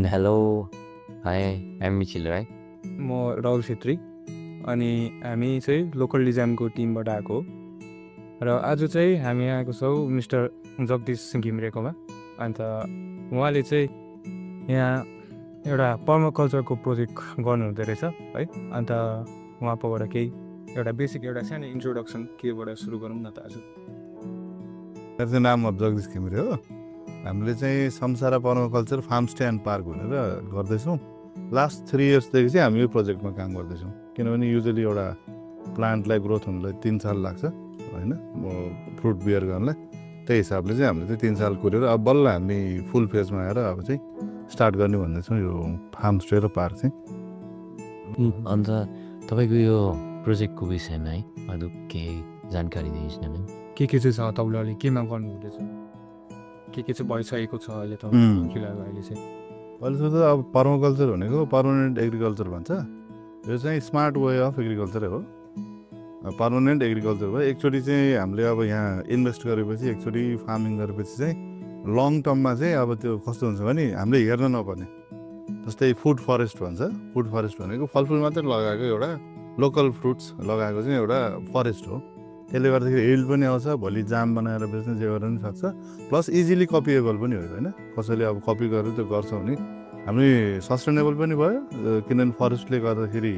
Hello hi I'm Mitchell है। म राहुल छेत्री अनि हामी चाहिँ लोकल डिजाइनको टिमबाट आएको हो र आज चाहिँ हामी आएको छौँ मिस्टर जगदीश घिमिरेकोमा। अन्त उहाँले चाहिँ यहाँ एउटा पर्माकल्चरको प्रोजेक्ट गर्नुहुँदो रहेछ है। अन्त उहाँकोबाट केही एउटा बेसिक एउटा सानो इन्ट्रोडक्सन केबाट सुरु गरौँ न त आज। मेरो चाहिँ नाम जगदीश घिमिरे हो। हामीले चाहिँ Sansara permaculture farm stay and park भनेर गर्दैछौँ। लास्ट 3 इयर्सदेखि चाहिँ हामी यो प्रोजेक्टमा काम गर्दैछौँ, किनभने युजली एउटा प्लान्टलाई ग्रोथ हुनलाई 3 साल लाग्छ होइन, फ्रुट बियर गर्नलाई। त्यही हिसाबले चाहिँ हामीले चाहिँ 3 साल कुरेर अब बल्ल हामी फुल फेजमा आएर अब चाहिँ स्टार्ट गर्ने भन्दैछौँ यो फार्म स्टे र पार्क चाहिँ। अन्त तपाईँको यो प्रोजेक्टको विषयमा है अरू केही जानकारी दिनुहोस् न। के चाहिँ छ तपाईँले अहिले केमा गर्नुहुँदैछ, के चाहिँ भइसकेको छ अहिले त फिलहाल अहिले चाहिँ? अहिले त अब पर्माकल्चर भनेको पर्मानेन्ट एग्रिकल्चर भन्छ। यो चाहिँ स्मार्ट वे अफ एग्रिकल्चरै हो। पर्मानेन्ट एग्रिकल्चर भयो एकचोटि चाहिँ हामीले अब यहाँ इन्भेस्ट गरेपछि एकचोटि फार्मिङ गरेपछि चाहिँ लङ टर्ममा चाहिँ अब त्यो कस्तो हुन्छ भने हामीले हेर्न नपर्ने। जस्तै फुड फरेस्ट भन्छ। फुड फरेस्ट भनेको फलफुल मात्रै लगाएको एउटा लोकल फ्रुट्स लगाएको चाहिँ एउटा फरेस्ट हो। त्यसले गर्दाखेरि हिल्ड पनि आउँछ, भोलि जाम बनाएर बेच्न जे गर्न पनि सक्छ, प्लस इजिली कपिएबल पनि हो होइन। कसैले अब कपी गरेर त्यो गर्छ भने हामी सस्टेनेबल पनि भयो, किनभने फरेस्टले गर्दाखेरि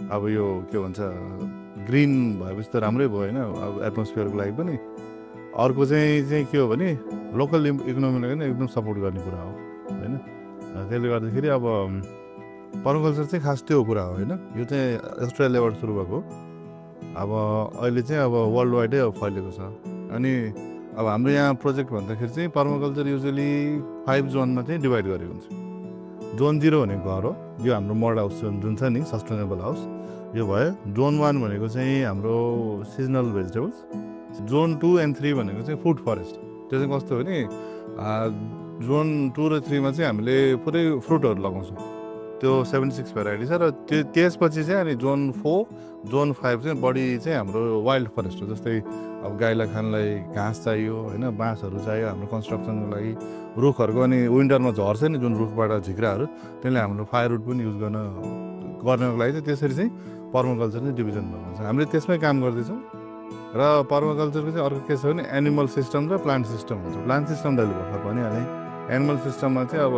अब यो के भन्छ ग्रिन भएपछि त राम्रै भयो होइन, अब एटमोस्फियरको लागि पनि। अर्को चाहिँ के हो भने लोकल इकोनोमीलाई पनि एकदम सपोर्ट गर्ने कुरा हो होइन। त्यसले गर्दाखेरि अब पर्माकल्चर चाहिँ खास त्यो कुरा हो होइन। यो चाहिँ अस्ट्रेलियाबाट सुरु भएको हो। अब अहिले चाहिँ अब वर्ल्ड वाइडै अब फैलिएको छ। अनि अब हाम्रो यहाँ प्रोजेक्ट भन्दाखेरि चाहिँ पर्माकल्चर युजली 5 जोनमा चाहिँ डिभाइड गरेको हुन्छ। जोन 0 भनेको घर हो, यो हाम्रो मड हाउस जुन छ नि सस्टेनेबल हाउस, यो भयो। जोन 1 भनेको चाहिँ हाम्रो सिजनल भेजिटेबल्स। जोन 2 and 3 भनेको चाहिँ फुड फरेस्ट। त्यो चाहिँ कस्तो हो भने जोन 2 र 3 मा चाहिँ हामीले पुरै फ्रुटहरू लगाउँछौँ। त्यो 76 भेराइटी छ। र त्यसपछि चाहिँ अनि जोन 4 जोन 5 चाहिँ बढी चाहिँ हाम्रो वाइल्ड फरेस्ट हो। जस्तै अब गाईलाई खानलाई घाँस चाहियो होइन, बाँसहरू चाहियो हाम्रो कन्स्ट्रक्सनको लागि, रुखहरूको। अनि विन्टरमा झर्छ नि जुन रुखबाट झिक्राहरू, त्यसले हाम्रो फायरवुड पनि युज गर्नको लागि चाहिँ त्यसरी चाहिँ पर्माकल्चर चाहिँ डिभिजन भएको छ। हामीले त्यसमै काम गर्दैछौँ। र पर्माकल्चरको चाहिँ अर्को के छ भने एनिमल सिस्टम र प्लान्ट सिस्टम हुन्छ। प्लान्ट सिस्टम दाइले भर्खर भनिहालेँ। एनिमल सिस्टममा चाहिँ अब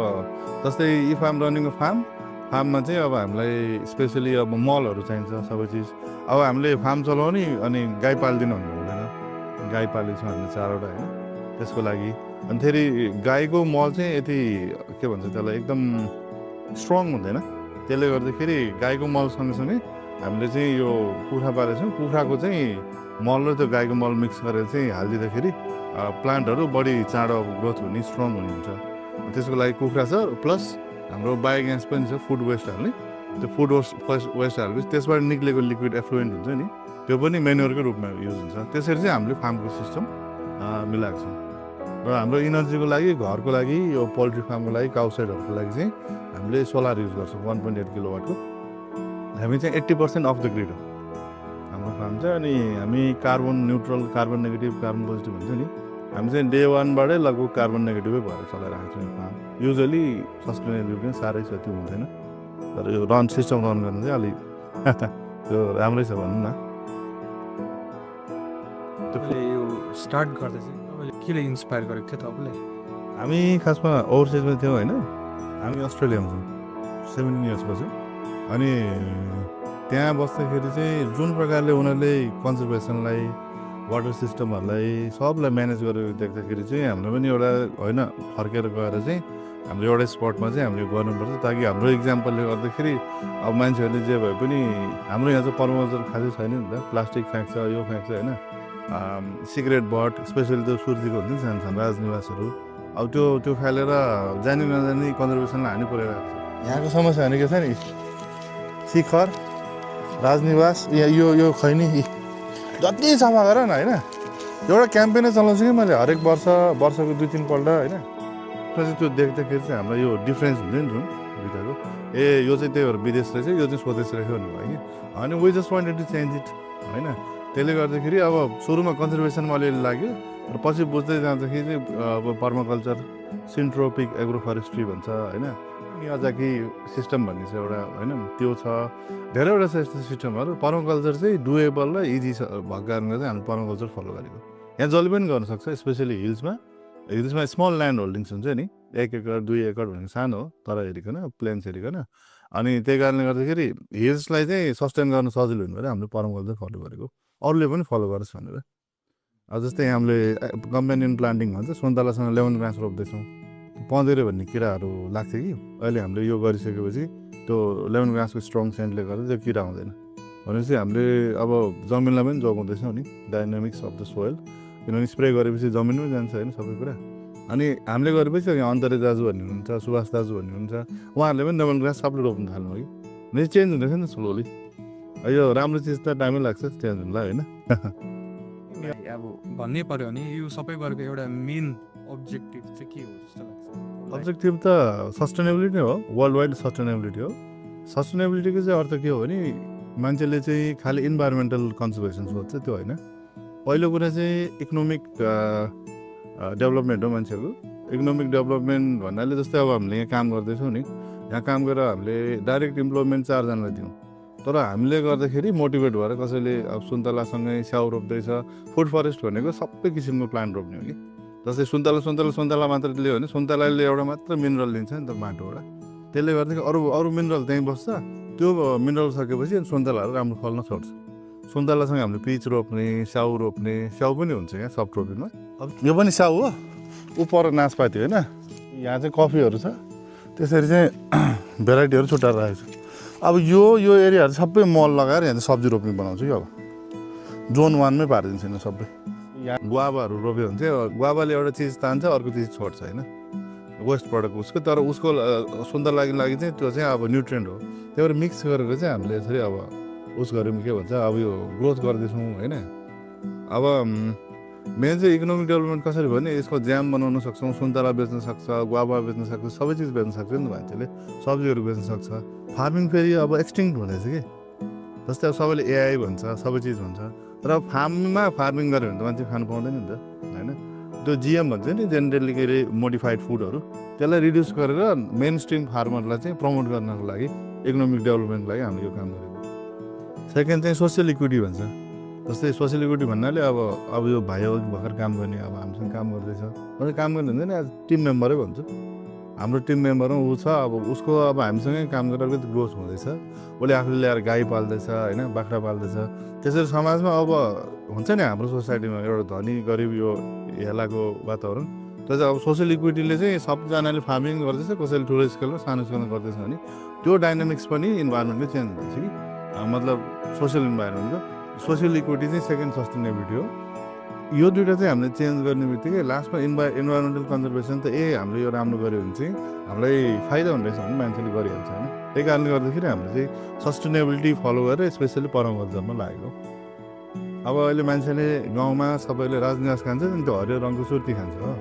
जस्तै इफ आइम रनिङ अ फार्ममा चाहिँ अब हामीलाई स्पेसली अब मलहरू चाहिन्छ सबै चिज। अब हामीले फार्म चलाउने अनि गाई पालिदिनु भन्नु हुँदैन। गाई पालेको छौँ हामीले 4वटा होइन, त्यसको लागि। अनि फेरि गाईको मल चाहिँ यति के भन्छ त्यसलाई एकदम स्ट्रङ हुँदैन। त्यसले गर्दाखेरि गाईको मल सँगसँगै हामीले चाहिँ यो कुखुरा पालेको छौँ। कुखुराको चाहिँ मल र त्यो गाईको मल मिक्स गरेर चाहिँ हालिदिँदाखेरि प्लान्टहरू बढी चाँडो ग्रोथ हुने, स्ट्रङ हुने हुन्छ। त्यसको लागि कुखुरा छ, प्लस हाम्रो बायोग्यास पनि छ, फुड वेस्ट हाल्ने। त्यो फुड वेस्ट हालेपछि त्यसबाट निक्लेको लिक्विड एफ्लुएन्ट हुन्छ नि, त्यो पनि मेन्युरको रूपमा युज हुन्छ। त्यसरी चाहिँ हामीले फार्मको सिस्टम मिलाएको छौँ। र हाम्रो इनर्जीको लागि, घरको लागि, यो पोल्ट्री फार्मको लागि, काउसाइडहरूको लागि चाहिँ हामीले सोलर युज गर्छौँ 1.8 किलोवाटको। हामी चाहिँ 80% अफ द ग्रिड हो हाम्रो फार्म चाहिँ। अनि हामी carbon neutral, carbon negative, carbon positive हुन्छ नि, हामी चाहिँ डे 1बाटै लगभग कार्बन नेगेटिभै भएर चलाइरहेको छौँ यो फार्म। युजली सस्टेनेबिलिटी पनि साह्रै जति हुँदैन, तर यो सिस्टम रन गर्नु चाहिँ अलिक त्यो राम्रै छ भनौँ न। तपाईँले यो स्टार्ट गर्दा चाहिँ तपाईँले केले इन्सपायर गरेको थियो तपाईँलाई? हामी खासमा ओभरसिजमा थियौँ होइन। हामी अस्ट्रेलियामा छौँ, 17 इयर्स बस्यौँ। अनि त्यहाँ बस्दाखेरि चाहिँ जुन प्रकारले उनीहरूले कन्जर्भेसनलाई, वाटर सिस्टमहरूलाई सबलाई म्यानेज गरेर देख्दाखेरि चाहिँ हाम्रो पनि एउटा होइन फर्केर गएर चाहिँ हाम्रो एउटै स्पटमा चाहिँ हामीले गर्नुपर्छ, ताकि हाम्रो इक्जाम्पलले गर्दाखेरि अब मान्छेहरूले जे भए पनि हाम्रो यहाँ चाहिँ पर्माकल्चर खासै छैन नि त। प्लास्टिक फ्याँक्छ, यो फ्याँक्छ होइन, सिगरेट बट स्पेसली त्यो सुर्तीको हुन्छ नि सानो सानो राजनिवासहरू, अब त्यो फालेर जानी नजानी कन्जर्भेसनलाई हानि पुऱ्याइरहेको छ। यहाँको समस्या भने के छ नि, शिखर, राजनिवास, यो खैनी, जति सफा गर न होइन। एउटा क्याम्पेनै चलाउँछु कि मैले हरेक वर्षको 2-3 पल्ट होइन। चाहिँ त्यो देख्दाखेरि चाहिँ हामीलाई यो डिफ्रेन्स हुन्छ नि जुन दुइटाको, यो चाहिँ त्यही भएर विदेश रहेछ, यो चाहिँ स्वदेश रहेछ भन्ने भयो कि। अनि we just wanted to change it होइन। त्यसले गर्दाखेरि अब सुरुमा कन्जर्भेसनमा अलिअलि लाग्यो, र पछि बुझ्दै जाँदाखेरि चाहिँ अब पर्माकल्चर सिन्ट्रोपिक एग्रो फरेस्ट्री भन्छ होइन। मियाजाकी सिस्टम भन्ने छ एउटा होइन त्यो छ धेरैवटा छ यस्तो सिस्टमहरू पर्माकल्चर चाहिँ डुएबल र इजी भएको कारणले चाहिँ हामीले पर्माकल्चर फलो गरेको यहाँ जसले पनि गर्न सक्छ स्पेसली हिल्समा स्मल ल्यान्ड होल्डिङ्स हुन्छ नि 1 एकर 2 एकर भनेको सानो हो तर हेरिकन प्लेन्स हेरिकन अनि त्यही कारणले गर्दाखेरि हिल्सलाई चाहिँ सस्टेन गर्न सजिलो हुनु भएर हामीले पर्माकल्चर फलो गरेको अरूले पनि फलो गरोस् भनेर जस्तै हामीले कम्पेनियन प्लान्टिङ भन्छ सुन्तलासँग लेमन ग्रास रोप्दैछौँ पँधेरो भन्ने किराहरू लाग्छ कि अहिले हामीले यो गरिसकेपछि त्यो लेमन ग्रासको स्ट्रङ सेन्टले गर्दा त्यो किरा आउँदैन भनेपछि हामीले अब जमिनलाई पनि जोगाउँदैछौँ नि डाइनामिक्स अफ द सोइल किनभने स्प्रे गरेपछि जमिनमै जान्छ होइन सबै कुरा अनि हामीले गरेपछि यहाँ अन्तरे दाजु भन्ने हुनुहुन्छ सुभाष दाजु भन्ने हुनुहुन्छ उहाँहरूले पनि लेमन ग्रास सबले रोप्नु थाल्नु अघि अनि चेन्ज हुँदैछ नि स्लोली यो राम्रो चिज त टाइमै लाग्छ चेन्ज हुनुलाई होइन अब भन्नै पर्यो भने यो सबै गरेको एउटा मेन अब्जेक्टिभ चाहिँ के हो जस्तो लाग्छ अब्जेक्टिभ त सस्टेनेबिलिटी हो वर्ल्ड वाइड सस्टेनेबिलिटी हो सस्टेनेबिलिटीको चाहिँ अर्थ के हो भने मान्छेले चाहिँ खालि इन्भाइरोमेन्टल कन्जर्भेसन सोध्छ त्यो होइन पहिलो कुरा चाहिँ इकोनोमिक डेभलपमेन्ट हो मान्छेको इकोनोमिक डेभलपमेन्ट भन्नाले जस्तै अब हामीले यहाँ काम गर्दैछौँ नि यहाँ काम गरेर हामीले डाइरेक्ट इम्प्लोइमेन्ट 4 जनालाई दिउँ तर हामीले गर्दाखेरि मोटिभेट भएर कसैले अब सुन्तलासँगै स्याउ रोप्दैछ फुड फरेस्ट भनेको सबै किसिमको प्लान्ट रोप्ने हो कि जस्तै सुन्तला मात्र लियो भने सुन्तलाले एउटा मात्र मिनरल लिन्छ नि त माटोबाट त्यसले गर्दाखेरि अरू मिनरल त्यहीँ बस्छ त्यो मिनरल सकेपछि सुन्तलाहरू राम्रो फल्न छोड्छ सुन्तलासँग हामीले पिच रोप्ने स्याउ पनि हुन्छ यहाँ सब ट्रोपिकमा अब यो पनि स्याउ हो ऊ पर नासपाती होइन यहाँ चाहिँ कफीहरू छ त्यसरी चाहिँ भेराइटीहरू छुट्याएर राखेको छ अब यो एरियाहरू सबै मल लगाएर यहाँ चाहिँ सब्जी रोप्ने बनाउँछु कि अब जोन 1मै पारिदिन्छ नि सबै यहाँ गुवाबाहरू रोप्यो भने चाहिँ गुवाबाले एउटा चिज तान्छ अर्को चिज छोड्छ होइन वेस्ट प्रडक्ट उसको तर उसको सुन्तलाको लागि चाहिँ त्यो चाहिँ अब न्युट्रिएन्ट हो त्यही भएर मिक्स गरेको चाहिँ हामीले यसरी अब उस गऱ्यौँ के भन्छ अब यो ग्रोथ गर्दैछौँ होइन अब मेन चाहिँ इकोनोमिक डेभलपमेन्ट कसरी भयो भने यसको ज्याम बनाउन सक्छौँ सुन्तला बेच्न सक्छ गुवा बेच्न सक्छ सबै चिज बेच्न सक्छ नि मान्छेले सब्जीहरू बेच्न सक्छ फार्मिङ फेरि अब एक्सटिङ्क्ट हुँदैछ कि जस्तै अब सबैले एआई भन्छ सबै चिज भन्छ तर फार्मिङमा फार्मिङ गऱ्यो भने त मान्छे खानु पाउँदैन नि त होइन त्यो जिएम भन्छ नि जेनेटिकली के अरे मोडिफाइड फुडहरू त्यसलाई रिड्युस गरेर मेन स्ट्रिम फार्मरलाई चाहिँ प्रमोट गर्नको लागि इकोनोमिक डेभलपमेन्टको लागि हामीले यो काम गरेको सेकेन्ड चाहिँ सोसियल इक्विटी भन्छ जस्तै सोसियल इक्विटी भन्नाले अब यो भाइ भर्खर काम गर्ने अब हामीसँग काम गर्दैछ मैले काम गर्ने हुँदैन आज टिम मेम्बरै भन्छु हाम्रो टिम मेम्बरमा ऊ छ अब उसको अब हामीसँगै काम गरेर अलिकति ग्रोथ हुँदैछ उसले आफूले ल्याएर गाई पाल्दैछ होइन बाख्रा पाल्दैछ त्यसरी समाजमा अब हुन्छ नि हाम्रो सोसाइटीमा एउटा धनी गरिब यो हेलाको वातावरण त्यो चाहिँ अब सोसियल इक्विटीले चाहिँ सबजनाले फार्मिङ गर्दैछ कसैले ठुलो स्केलमा सानो स्केलमा गर्दैछ भने त्यो डाइनामिक्स पनि इन्भाइरोमेन्टले चेन्ज हुन्छ कि मतलब सोसियल इन्भाइरोमेन्टको सोसियल इक्विटी चाहिँ सेकेन्ड सस्टेनेबिलिटी हो यो दुइटा चाहिँ हामीले चेन्ज गर्ने बित्तिकै लास्टमा इन्भाइरोमेन्टल कन्जर्भेसन त हामीले यो राम्रो गऱ्यो भने चाहिँ हामीलाई फाइदा हुँदैछ भने मान्छेले गरिहाल्छ होइन त्यही कारणले गर्दाखेरि हामीले चाहिँ सस्टेनेबिलिटी फलो गरेर स्पेसली पर्माकल्चरमा लागेको अब अहिले मान्छेले गाउँमा सबैले राजनिवास खान्छ नि त्यो हरियो रङको सुर्ती खान्छ हो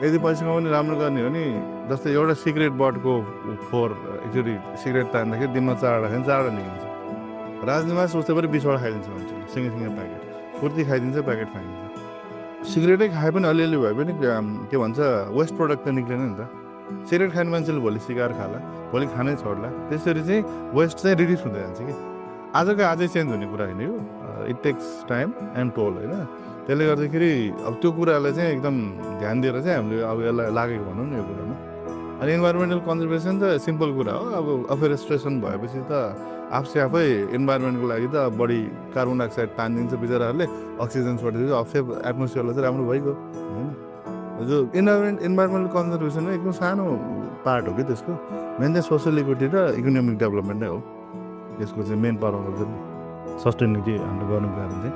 यदि पैसा कमाउने राम्रो गर्ने हो नि जस्तै एउटा सिगरेट बटको फोहोर एकचोटि सिगरेट तान्दाखेरि दिनमा 4वटा खान्छ 4वटा निस्किन्छ राजनिवास उस्तै पनि 20वटा खाइदिन्छ मान्छेले सँगै प्याकेट फुर्ती खाइदिन्छ प्याकेट खाइदिन्छ सिगरेटै खाए पनि अलिअलि भए पनि के भन्छ वेस्ट प्रडक्ट त निक्लेन नि त सिगरेट खाने मान्छेले भोलि सिगार खाला भोलि खानै छोड्ला त्यसरी चाहिँ वेस्ट चाहिँ रिड्युस हुँदै जान्छ कि आजको आजै चेन्ज हुने कुरा होइन यो इट टेक्स टाइम एन्ड टोल होइन त्यसले गर्दाखेरि अब त्यो कुरालाई चाहिँ एकदम ध्यान दिएर चाहिँ हामीले अब यसलाई लागेको भनौँ न यो कुरामा अनि इन्भाइरोमेन्टल कन्जर्भेसन त सिम्पल कुरा हो अब अफरेस्ट्रेसन भएपछि त आफै इन्भाइरोमेन्टको लागि त बढी कार्बन डाइअक्साइड तानिदिन्छ बिचराहरूले अक्सिजन छोडिदिन्छ एटमोस्फियरलाई चाहिँ राम्रो भइगयो होइन जो इन्भाइरोमेन्टल कन्जर्भेसन एकदम सानो पार्ट हो कि त्यसको मेन चाहिँ सोसियल इक्विटी र इकोनोमिक डेभलपमेन्ट नै हो यसको चाहिँ मेन पर्पज सस्टेनेबिलिटी हामीले गर्नुको कारण चाहिँ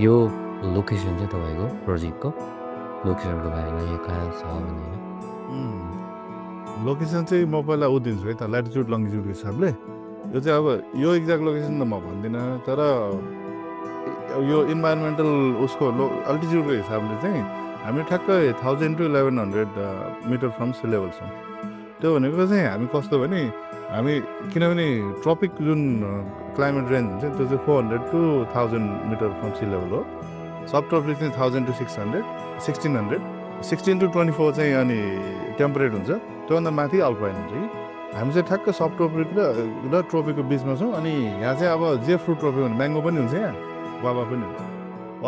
यो लोकेसन चाहिँ तपाईँको प्रोजेक्टको लोकेसनको बारेमा यो कहाँ छ भनेर लोकेसन चाहिँ म पहिला दिन्छु है त ल्याटिट्युड लङ्गिट्युडको हिसाबले यो चाहिँ अब यो एक्ज्याक्ट लोकेसन त म भन्दिनँ तर यो इन्भाइरोमेन्टल उसको अल्टिट्युडको हिसाबले चाहिँ हामी ठ्याक्कै 1000 to 1100 metre from sea level छौँ त्यो भनेको चाहिँ हामी कस्तो भने हामी किनभने ट्रपिक जुन क्लाइमेट रेन्ज हुन्छ त्यो चाहिँ 400 to 1000 metre from sea level हो सब ट्रपिक चाहिँ 1000 to 600 1600 16 to 24 चाहिँ अनि टेम्परेट हुन्छ त्योभन्दा माथि अल्पाइन हुन्छ कि हामी चाहिँ ठ्याक्क सब ट्रोपिक र ट्रोपिकको बिचमा छौँ अनि यहाँ चाहिँ अब जे फ्रुट रोप्यो भने म्याङ्गो पनि हुन्छ यहाँ गुआभा पनि हुन्छ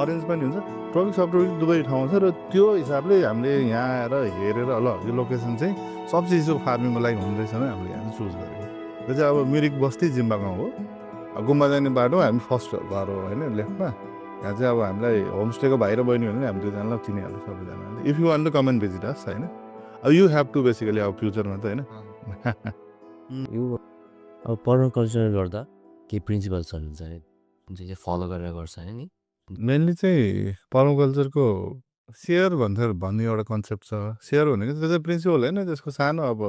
अरेन्ज पनि हुन्छ ट्रोपिक सब ट्रोपिक दुवै ठाउँ छ र त्यो हिसाबले हामीले यहाँ आएर हेरेर ल यो लोकेसन चाहिँ सब चिजको फार्मिङको लागि हुँदैछ भने हामीले यहाँ चुज गरेको त्यो चाहिँ अब मिरिक बस्ती जिम्बा गाउँ हो गुम्बा जाने बाटो हामी फर्स्ट घर हो होइन लेफ्टमा यहाँ चाहिँ अब हामीलाई होमस्टेको भाइ र बहिनी भने हामी दुईजनालाई चिनिहाल्छ सबैजनाले if you want to come and visit us होइन अब यु हेभ टु बेसिकली अब फ्युचरमा त होइन यो अब पर्माकल्चर गर्दा केही प्रिन्सिपल्सहरू हुन्छ अरे जुन चाहिँ फलो गरेर गर्छ होइन नि मेनली चाहिँ पर्माकल्चरको सेयर भन्ने एउटा कन्सेप्ट छ सेयर भनेको त्यो चाहिँ प्रिन्सिपल होइन त्यसको सानो अब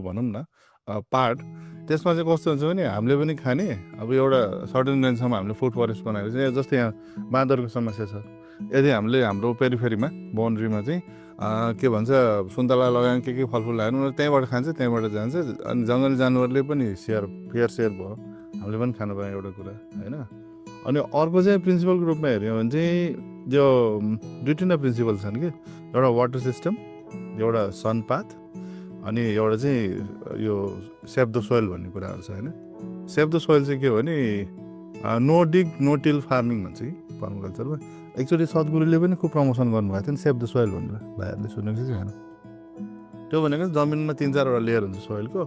भनौँ न पार्ट त्यसमा चाहिँ कस्तो हुन्छ भने हामीले पनि खाने अब एउटा सर्टेन रेन्जसम्म हामीले फुड फरेस्ट बनाएको चाहिँ जस्तै यहाँ बाँदरको समस्या छ यदि हामीले हाम्रो पेरिफेरीमा बााउन्ड्रीमा चाहिँ के भन्छ सुन्तला लगायौँ के फलफुल लगाएन उनीहरू त्यहीँबाट खान्छ त्यहीँबाट जान्छ अनि जङ्गली जानवरले पनि सेयर भयो हामीले पनि खानु पायौँ एउटा कुरा होइन अनि अर्को चाहिँ प्रिन्सिपलको रूपमा हेऱ्यौँ भने चाहिँ यो दुई तिनवटा प्रिन्सिपल छन् कि एउटा वाटर सिस्टम एउटा सनपाथ अनि एउटा चाहिँ यो सेभ द सोइल भन्ने कुराहरू छ होइन सेभ द सोइल चाहिँ के हो भने नो डिग नो टिल फार्मिङ भन्छ कि पर्माकल्चरमा एक्चुअली सद्गुरुले पनि खुब प्रमोसन गर्नुभएको थियो नि सेभ द सोइल भनेर भाइहरूले सुनेको चाहिँ छैन त्यो भनेको जमिनमा 3-4वटा लेयर हुन्छ सोइलको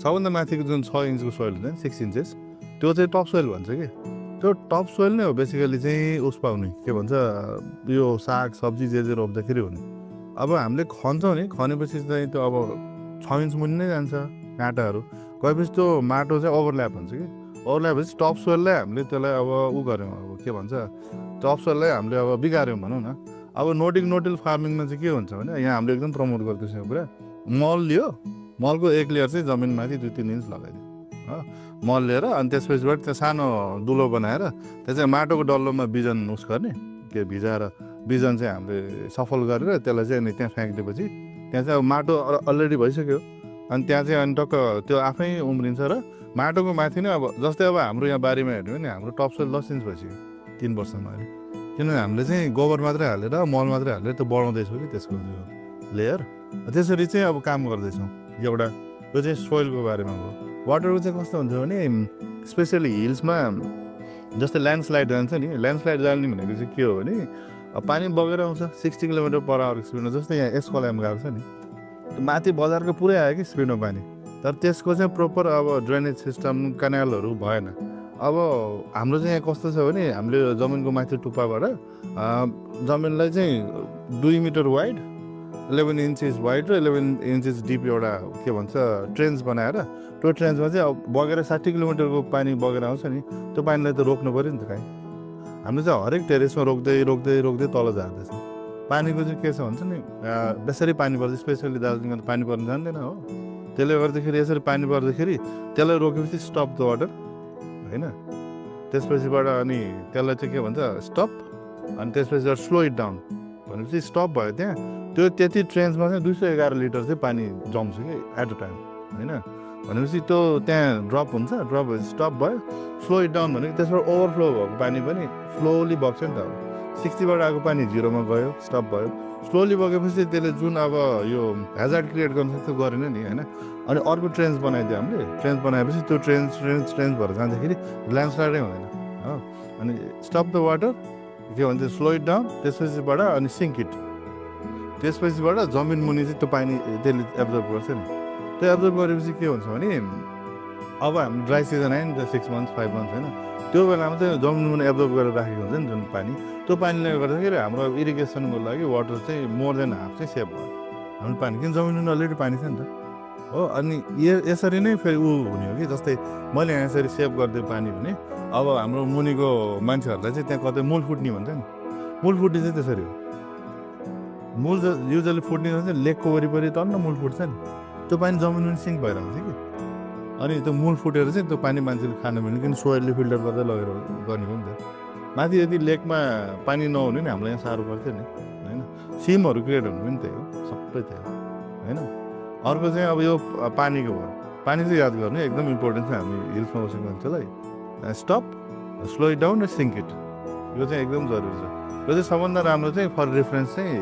सबभन्दा माथिको जुन 6 इन्चको सोइल हुन्छ नि 6 इन्चेस त्यो चाहिँ टप सोइल भन्छ कि त्यो टप सोइल नै हो बेसिकली चाहिँ उस पाउने के भन्छ यो साग सब्जी जे रोप्दाखेरि हुने अब हामीले खन्छौँ नि खनेपछि चाहिँ त्यो अब 6 इन्च मुनि नै जान्छ काँटाहरू गएपछि त्यो माटो चाहिँ ओभरल्याप हुन्छ कि ओभरल्याप भएपछि टप सोइललाई हामीले त्यसलाई अब गऱ्यौँ अब के भन्छ टप सोइललाई हामीले अब बिगाऱ्यौँ भनौँ न अब नोटिल फार्मिङमा चाहिँ के हुन्छ भने यहाँ हामीले एकदम प्रमोट गर्दैछौँ पुरा मल लियो मलको एक लेयर चाहिँ जमिनमाथि 2-3 इन्च लगाइदियो मल लिएर अनि त्यसपछिबाट त्यो सानो दुलो बनाएर त्यो चाहिँ माटोको डल्लोमा बिजन उस गर्ने के भिजाएर बिजन चाहिँ हामीले सफल गरेर त्यसलाई चाहिँ अनि त्यहाँ फ्याँकिदिएपछि त्यहाँ चाहिँ अब माटो अलरेडी भइसक्यो अनि त्यहाँ चाहिँ अनि टक्क त्यो आफै उम्रिन्छ र माटोको माथि नै अब जस्तै अब हाम्रो यहाँ बारीमा हेर्नु भने हाम्रो टप सोइल 10 इन्च भइसक्यो 3 वर्षमा अहिले किनभने हामीले चाहिँ गोबर मात्रै हालेर मल मात्रै हालेर त्यो बढाउँदैछौँ कि त्यसको लेयर त्यसरी चाहिँ अब काम गर्दैछौँ एउटा त्यो चाहिँ सोइलको बारेमा हो वाटरको चाहिँ कस्तो हुन्छ भने स्पेसली हिल्समा जस्तै ल्यान्डस्लाइड जान्छ नि ल्यान्डस्लाइड जाने भनेको चाहिँ के हो भने पानी बगेर आउँछ 60 km/h स्पिडमा जस्तै यहाँ एस्कोलाम गएको छ नि माथि बजारको पुरै आयो कि स्पिडमा पानी तर त्यसको चाहिँ प्रोपर अब ड्रेनेज सिस्टम कनालहरू भएन अब हाम्रो चाहिँ यहाँ कस्तो छ भने हामीले जमिनको माथि टुप्पाबाट जमिनलाई चाहिँ 2 मिटर वाइड 11 इन्चेस वाइड र 11 इन्चेस डिप एउटा के भन्छ ट्रेन्च बनाएर त्यो ट्रेन्चमा चाहिँ अब बगेर 60 किलोमिटरको पानी बगेर आउँछ नि त्यो पानीलाई त रोक्नु पऱ्यो नि त काहीँ हामीले चाहिँ हरेक टेरेसमा रोक्दै तल झार्दैछ पानीको चाहिँ के छ भन्छ नि बेसरी पानी पर्छ स्पेसली दार्जिलिङमा त पानी पर्न जान्दैन हो त्यसले गर्दाखेरि यसरी पानी पर्दाखेरि त्यसलाई रोकेपछि स्टप द वाटर होइन त्यसपछिबाट अनि त्यसलाई चाहिँ के भन्छ स्टप अनि त्यसपछि स्लो इट डाउन भनेपछि स्टप भयो त्यहाँ त्यो त्यति ट्रेन्चमा चाहिँ 211 लिटर चाहिँ पानी जम्छ कि एट अ टाइम होइन भनेपछि त्यो त्यहाँ ड्रप हुन्छ ड्रप भएपछि स्टप भयो स्लो इट डाउन भनेको त्यसबाट ओभरफ्लो भएको पानी पनि स्लोली बग्छ नि त अब 60बाट आएको पानी 0मा गयो स्टप भयो स्लोली बगेपछि त्यसले जुन अब यो हेजार्ड क्रिएट गर्न सक्छ गरेन नि होइन अनि अर्को ट्रेन्च बनाइदियो हामीले ट्रेन्च बनाएपछि त्यो ट्रेन्च भएर जाँदाखेरि ल्यान्डस्लाइडै हुँदैन हो अनि स्टप द वाटर के भन्छ स्लो इट डाउन त्यसपछिबाट अनि सिङ्क इट त्यसपछिबाट जमिन मुनि चाहिँ त्यो पानी त्यसले एब्जर्भ गर्छ नि त्यो एब्जर्भ गरेपछि के हुन्छ भने अब हाम्रो ड्राई सिजन आयो नि त 6 months 5 months होइन त्यो बेलामा चाहिँ जमिन मुनि एब्जर्भ गरेर राखेको हुन्छ नि जुन पानी त्यो पानीले गर्दाखेरि हाम्रो इरिगेसनको लागि वाटर चाहिँ मोर देन हाफ चाहिँ सेभ भयो हाम्रो पानी किन जमिन मुनि अलरेडी पानी छ नि त हो अनि यसरी नै फेरि हुने हो कि जस्तै मैले यहाँ यसरी सेभ गर्दै पानी भने अब हाम्रो मुनिको मान्छेहरूलाई चाहिँ त्यहाँ कतै मूल फुट्ने भन्छ नि मूल फुट्ने चाहिँ त्यसरी हो मूल युजली फुट्ने चाहिँ लेकको वरिपरि तन्न मूल फुट्छ नि त्यो पानी जमिन मुनि सिङ्क भएर आउँछ कि अनि त्यो मूल फुटेर चाहिँ त्यो पानी मान्छेले खानु भने किन सोइलले फिल्टर गर्दै लगेर गर्ने हो नि त माथि यदि लेकमा पानी नहुने नि हामीलाई यहाँ साह्रो पर्थ्यो नि होइन सिमहरू क्रिएट हुनु पनि त्यही हो सबै त्यही हो होइन अर्को चाहिँ अब यो पानीको भयो पानी चाहिँ याद गर्नु एकदम इम्पोर्टेन्ट छ हामी हिल्समा बसेको मान्छेलाई स्टप स्लो इट डाउन र सिङ्क इट यो चाहिँ एकदम जरुरी छ यो चाहिँ सबभन्दा राम्रो चाहिँ फर रेफरेन्स चाहिँ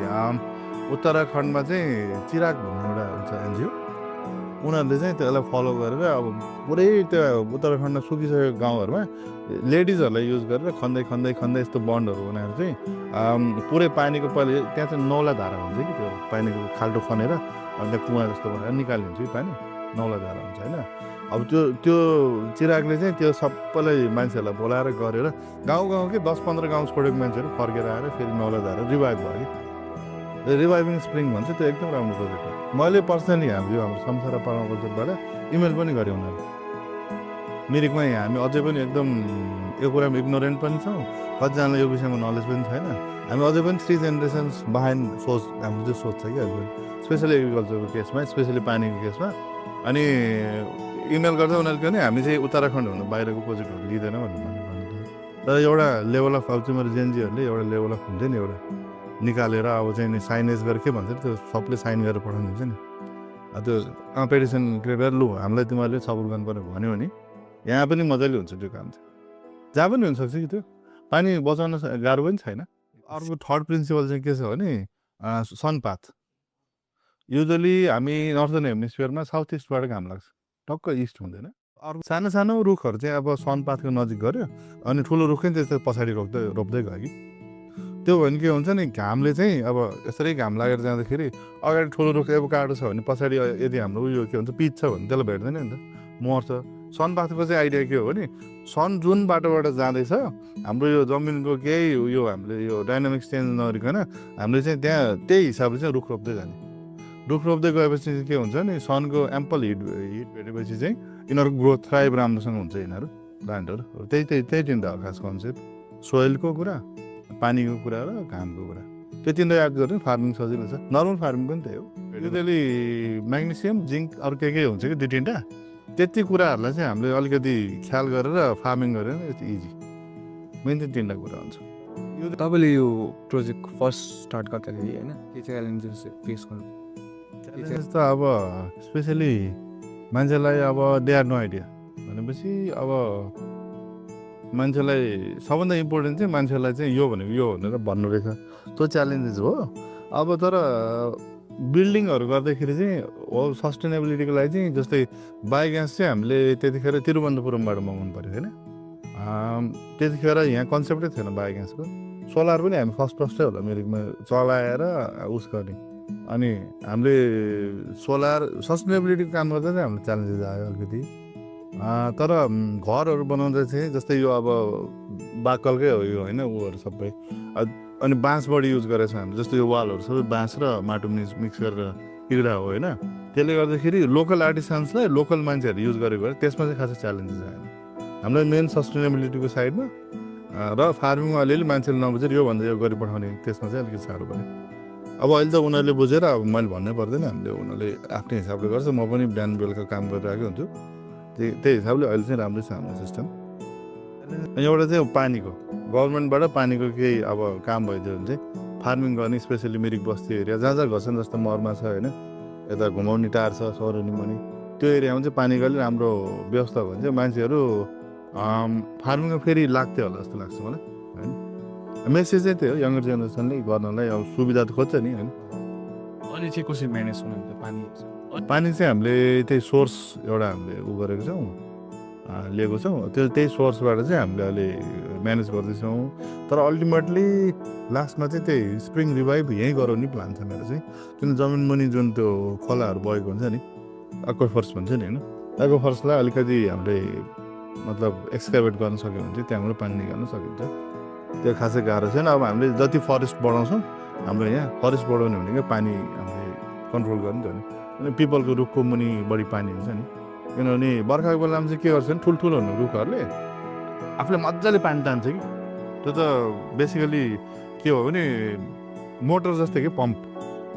उत्तराखण्डमा चाहिँ चिराग भन्ने एउटा हुन्छ एनजिओ उनीहरूले चाहिँ त्यसलाई फलो गरेर अब पुरै त्यो उत्तराखण्ड सुकिसकेको गाउँहरूमा लेडिजहरूलाई युज गरेर खन्दै खन्दै खन्दै यस्तो बन्डहरू बनाएर चाहिँ पुरै पानीको पहिले त्यहाँ चाहिँ नौला धारा हुन्छ कि त्यो पानीको खाल्टो खनेर अनि त्यहाँ कुवा जस्तो बनाएर निकालिन्छ कि पानी नौला धारा हुन्छ होइन अब त्यो चिरागले चाहिँ त्यो सबैलाई मान्छेहरूलाई बोलाएर गरेर गाउँकै 10-15 गाउँ छोडेको मान्छेहरू फर्केर आएर फेरि नौला धारा रिभाइभ भयो कि रिभाइभिङ स्प्रिङ भन्छ त्यो एकदम राम्रो प्रोजेक्ट हो मैले पर्सनली हाम्रो संसार पर्माकल्चरबाट इमेल पनि गरेँ उनीहरूले मिरिकमै हामी अझै पनि एकदम यो कुरामा इग्नोरेन्ट पनि छौँ कतिजनालाई यो विषयमा नलेज पनि छैन हामी अझै पनि 3 जेनेरेसन्स बिहाइन्ड सोच हाम्रो चाहिँ सोच छ कि अहिले स्पेसली एग्रिकल्चरको केसमा स्पेसली पानीको केसमा अनि इमेल गर्दा उनीहरूले भने हामी चाहिँ उत्तराखण्ड हुनु बाहिरको प्रोजेक्टहरू लिँदैन भन्नु तर एउटा लेभल अफ अब चाहिँ मेरो जेएनजीहरूले एउटा लेभल अफ हुन्छ नि एउटा निकालेर अब चाहिँ साइनेज गरेर के भन्छ त्यो सबले साइन गरेर पठाउनुहुन्छ नि त्यो कम्पिटिसन गरेर लु हामीलाई तिमीहरूले सपोर्ट गर्नु पर्यो भन्यो भने यहाँ पनि मजाले हुन्छ त्यो काम चाहिँ जहाँ पनि हुनसक्छ कि त्यो पानी बचाउन गाह्रो पनि छैन अर्को थर्ड प्रिन्सिपल चाहिँ के छ भने सनपाथ युजली हामी नर्थर्न हेमिस्फियरमा साउथ इस्टबाट घाम लाग्छ टक्क इस्ट हुँदैन अर्को सानो सानो रुखहरू चाहिँ अब सनपाथको नजिक गऱ्यो अनि ठुलो रुख चाहिँ त्यस्तो पछाडि रोप्दै गयो कि त्यो भने के हुन्छ नि घामले चाहिँ अब यसरी घाम लागेर जाँदाखेरि अगाडि ठुलो रुख एभोकाडो छ भने पछाडि यदि हाम्रो उयो के भन्छ पिच छ भने त्यसलाई भेट्दैन नि त मर्छ सनपाथको चाहिँ आइडिया के हो भने सन जुन बाटोबाट जाँदैछ हाम्रो यो जमिनको केही उयो हामीले यो डाइनामिक्स चेन्ज नगरिकन हामीले चाहिँ त्यहाँ त्यही हिसाबले चाहिँ रुख रोप्दै जाने रुख रोप्दै गएपछि के हुन्छ नि सनको एम्पल हिट भेटेपछि चाहिँ यिनीहरूको ग्रोथ थ्राइभ राम्रोसँग हुन्छ यिनीहरू प्लान्टहरू त्यही तिनवटा हो खास कन्सेप्ट सोइलको कुरा पानीको कुरा र घामको कुरा त्यो तिनवटा याद गर्नु फार्मिङ सजिलो छ नर्मल फार्मिङ पनि त्यही हो युजली म्याग्नेसियम जिङ्क अरू के हुन्छ कि 2-3टा त्यति कुराहरूलाई चाहिँ हामीले अलिकति ख्याल गरेर फार्मिङ गरेर यति इजी मेन चाहिँ 3टा कुरा हुन्छ यो तपाईँले यो प्रोजेक्ट फर्स्ट स्टार्ट गर्दाखेरि होइन के च्यालेन्जेस फेस गर्नु च्यालेन्जेस त अब स्पेसली मान्छेलाई अब दे आर नो आइडिया भनेपछि अब मान्छेलाई सबभन्दा इम्पोर्टेन्ट चाहिँ मान्छेलाई चाहिँ यो भनेको यो भनेर भन्नु रहेछ त्यो च्यालेन्जेस हो अब तर बिल्डिङहरू गर्दाखेरि चाहिँ हो सस्टेनेबिलिटीको लागि चाहिँ जस्तै बायोग्यास चाहिँ हामीले त्यतिखेर तिरुवनन्तपुरमबाट मगाउनु पऱ्यो होइन त्यतिखेर यहाँ कन्सेप्टै थिएन बायोग्यासको सोलर पनि हामी फर्स्टै होला मिरिकमा चलाएर उस गर्ने अनि हामीले सोलर सस्टेनेबिलिटीको काम गर्दा चाहिँ हाम्रो च्यालेन्जेस आयो अलिकति तर घरहरू बनाउँदा चाहिँ जस्तै यो अब बाकलकै हो यो होइन ऊहरू सबै अनि बाँस बढी युज गरेको छ हामीले जस्तो यो वालहरू सबै बाँस र माटो मिक्स गरेर किरा हो होइन त्यसले गर्दाखेरि लोकल आर्टिसन्सलाई लोकल मान्छेहरू युज गरेको भएर त्यसमा चाहिँ खासै च्यालेन्जेस आएन हामीलाई मेन सस्टेनेबिलिटीको साइडमा र फार्मिङमा अलिअलि मान्छेले नबुझेर योभन्दा यो गरी पठाउने त्यसमा चाहिँ अलिकति साह्रो पऱ्यो अब अहिले त उनीहरूले बुझेर अब मैले भन्नै पर्दैन हामीले उनीहरूले आफ्नै हिसाबले गर्छ म पनि बिहान बेलुका काम गरिरहेको हुन्छु त्यही हिसाबले अहिले चाहिँ राम्रै छ हाम्रो सिस्टम अनि एउटा चाहिँ पानीको गभर्मेन्टबाट पानीको केही अब काम भइदियो भने चाहिँ फार्मिङ गर्ने स्पेसली मिरिक बस्ती एरिया जहाँ जहाँ घर्छन् जस्तो मरमा छ होइन यता घुमाउने टार छ सौरनी मुनि त्यो एरियामा चाहिँ पानीको अलिक राम्रो व्यवस्था भयो भने चाहिँ मान्छेहरू फार्मिङमा फेरि लाग्थ्यो होला जस्तो लाग्छ मलाई होइन मेसेज चाहिँ त्यही हो यङ्गर जेनेरेसनले गर्नलाई अब सुविधा त खोज्छ नि होइन अनि चाहिँ कसरी म्यानेज हुनुहुन्छ पानी चाहिँ हामीले त्यही सोर्स एउटा हामीले उ गरेको छौँ लिएको छौँ त्यही सोर्सबाट चाहिँ हामीले अहिले म्यानेज गर्दैछौँ तर अल्टिमेटली लास्टमा चाहिँ त्यही स्प्रिङ रिभाइभ यहीँ गराउने प्लान छ मेरो चाहिँ किन जमिन मुनि जुन त्यो खोलाहरू बगेको हुन्छ नि एक्वाफर्स भन्छ नि होइन एक्वाफर्सलाई अलिकति हामीले मतलब एक्सकाभेट गर्न सक्यो भने चाहिँ त्यहाँबाट पानी निकाल्न सकिन्छ त्यो खासै गाह्रो छैन अब हामीले जति फरेस्ट बढाउँछौँ हाम्रो यहाँ फरेस्ट बढाउने भनेको पानी हामीले कन्ट्रोल गर्नु त हो नि अनि पिपलको रुखको मुनि बढी पानी हुन्छ नि किनभने बर्खाको बेलामा चाहिँ के गर्छ भने ठुल्ठुलो हुने रुखहरूले आफूले मजाले पानी तान्छ कि त्यो त बेसिकली के हो भने मोटर जस्तै कि पम्प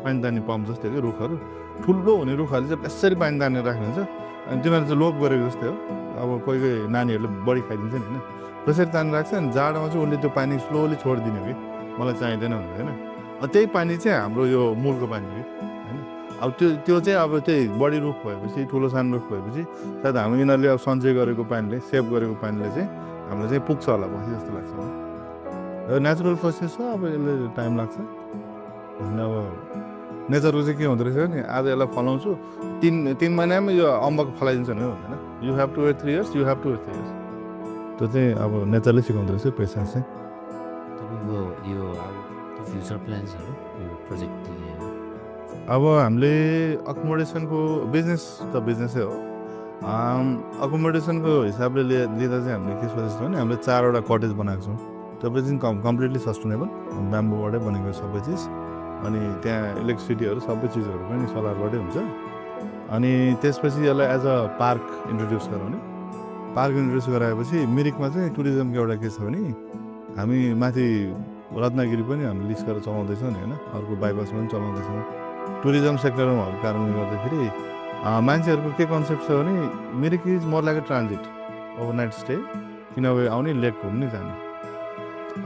पानी तान्ने पम्प जस्तै कि रुखहरू ठुलो हुने रुखहरूले चाहिँ यसरी पानी तानेर राख्नुहुन्छ अनि तिनीहरू चाहिँ लोप गरेको जस्तै हो अब कोही कोही नानीहरूले बढी खाइदिन्छ नि होइन त्यसरी तानेर राख्छ अनि जाडोमा चाहिँ उसले त्यो पानी स्लोली छोडिदिने कि मलाई चाहिँदैन भनेर होइन त्यही पानी चाहिँ हाम्रो यो मूलको पानी हो होइन अब त्यो चाहिँ अब त्यही बढी रुख भएपछि ठुलो सानो रुख भएपछि सायद हामी यिनीहरूले अब सञ्चय गरेको पानीले सेभ गरेको पानीले चाहिँ हामीलाई चाहिँ पुग्छ होला पछि जस्तो लाग्छ मलाई नेचुरल प्रोसेस हो अब यसले टाइम लाग्छ अब नेचरको चाहिँ के हुँदो रहेछ भने आज यसलाई फलाउँछु 3 महिनामा यो अम्बक फलाइदिन्छ नि हुँदैन you have to wait 3 years you have to wait 3 years त्यो चाहिँ अब नेचरले सिकाउँदो रहेछ पेसेन्स चाहिँ तपाईँको यो अब फ्युचर प्लान्सहरू यो प्रोजेक्ट अब हामीले अकोमोडेसनको बिजनेस त बिजनेसै हो अकोमोडेसनको हिसाबले लिँदा चाहिँ हामीले के सोचेको छौँ भने हामीले 4वटा कटेज बनाएको छौँ त्यो चाहिँ कम्प्लिटली सस्टेनेबल ब्याम्बोबाटै बनेको सबै चिज अनि त्यहाँ इलेक्ट्रिसिटीहरू सबै चिजहरू पनि सोलरबाटै हुन्छ अनि त्यसपछि यसलाई एज अ पार्क इन्ट्रोड्युस गराउने पार्क इन्ट्रोड्युस गराएपछि मिरिकमा चाहिँ टुरिज्मको एउटा के छ भने हामी माथि रत्नगिरी पनि हामी लिस्ट गरेर चलाउँदैछौँ नि होइन अर्को बाइपास पनि चलाउँदैछौँ टुरिज्म सेक्टरमा भएको कारणले गर्दाखेरि मान्छेहरूको के कन्सेप्ट छ भने Mirik is more like a transit overnight stay किनभने आउने लेक घुम्ने जाने